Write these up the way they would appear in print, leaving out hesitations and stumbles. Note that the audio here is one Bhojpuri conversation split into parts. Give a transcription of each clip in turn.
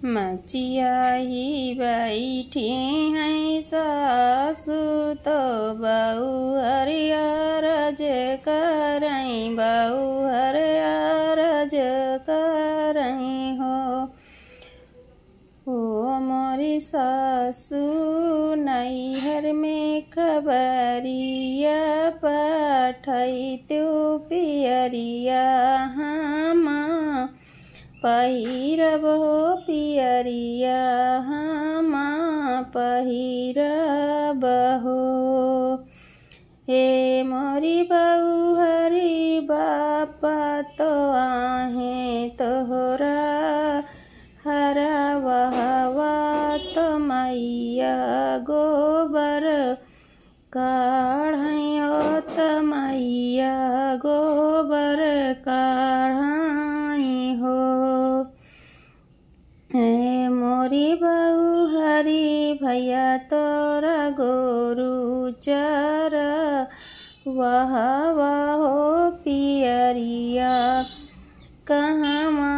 मचियाही बैठी हैं सासु तो बहू हरियारज करई बहू हरियारज करई हो। ओ मोरी सासु नैहर में खबरिया पठई त्यो पियरिया हम पहिरब हो पियरिया हम पहिरब हो। हे मोरी बहू हरि बापा तो आहे तोहरा हरा वहवा तो मैया गोबर काढ़ो त मैया गोबर काढ़ाई हो। रे मोरी बहू हरी भैया तोरा गोरु चर वह हो पियरिया कहवा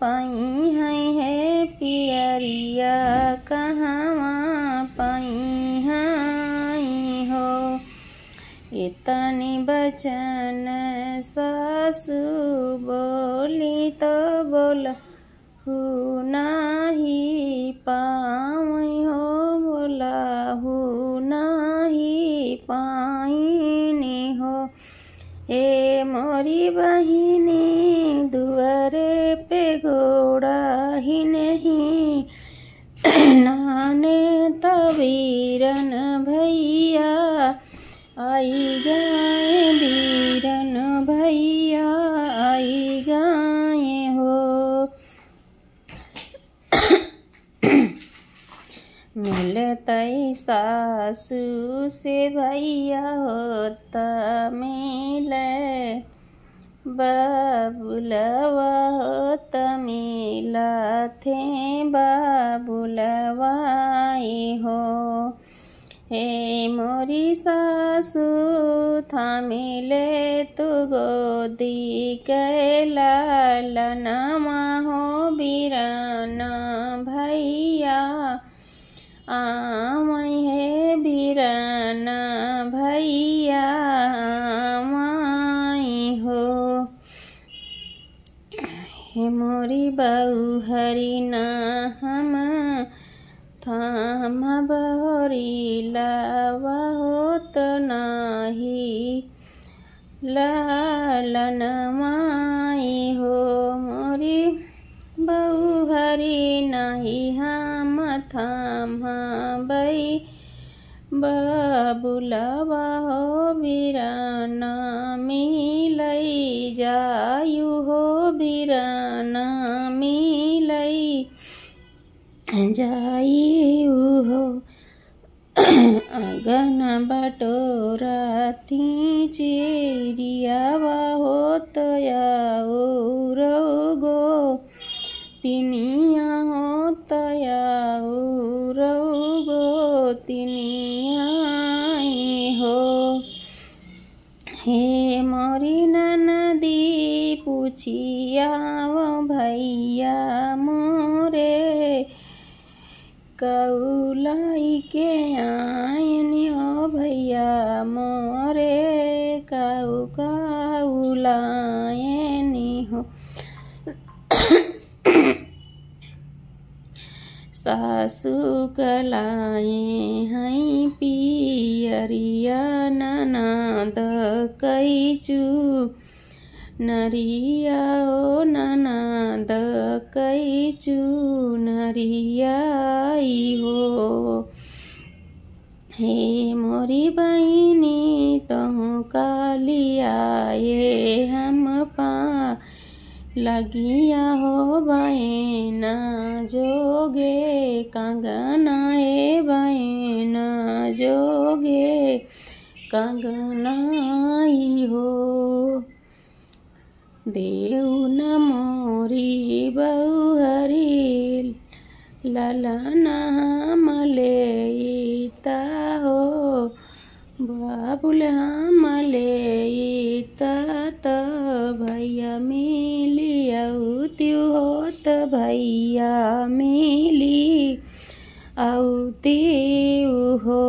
पाई है पियरिया कहवा पाई हो। इतनी बचन सासु बोली तो बोला हूँ नहीं पाई हो बोला हूँ नहीं पाई हो। ए मोरी बहिनी दुआरे पे घोड़ा ही नहीं नाने तबीरन भैया आई गाए बीरन भैया आई गाए हो। मिलतई सासु से भैया होता मिले बाबुलवा होता मिला थे बाबुलवाई हो। हे मोरी सासु था मिले तू गोदी के लालनमा हो बीराना भैया आमई है बीराना भैया आमई हो। हे मोरी बहू हरि ना हम थाम बहरी लावा होत नाही लालन माई हो। मोरी बहू हरी नहीं हम थाम बई बाबुलवा हो बीराना मिलई जायु हो बीराना मिलई जायु हो। अगन बटोरा थी चिरियावा होत गो तिनिया होत गो तिनिया हो। हे मोरी ननदी पूछिया भैया मोरे कौलाई के आयनी हो भैया मोरे कौलायनी हो। सासु कलाए हैं पियरिया ननद कैचू नरिया ओ ननद कैचू नरियाई हो। हे मोरी बहिनी तहु कालियाए हम पा लगिया हो बहना जोगे कंगनाए बहना जोगे कंगनाई हो। देव न मोरी बहू हरी ललना मलेता हो बाबुल मलेता भैया मिलिया त्यू होत भैया मिली औते हो।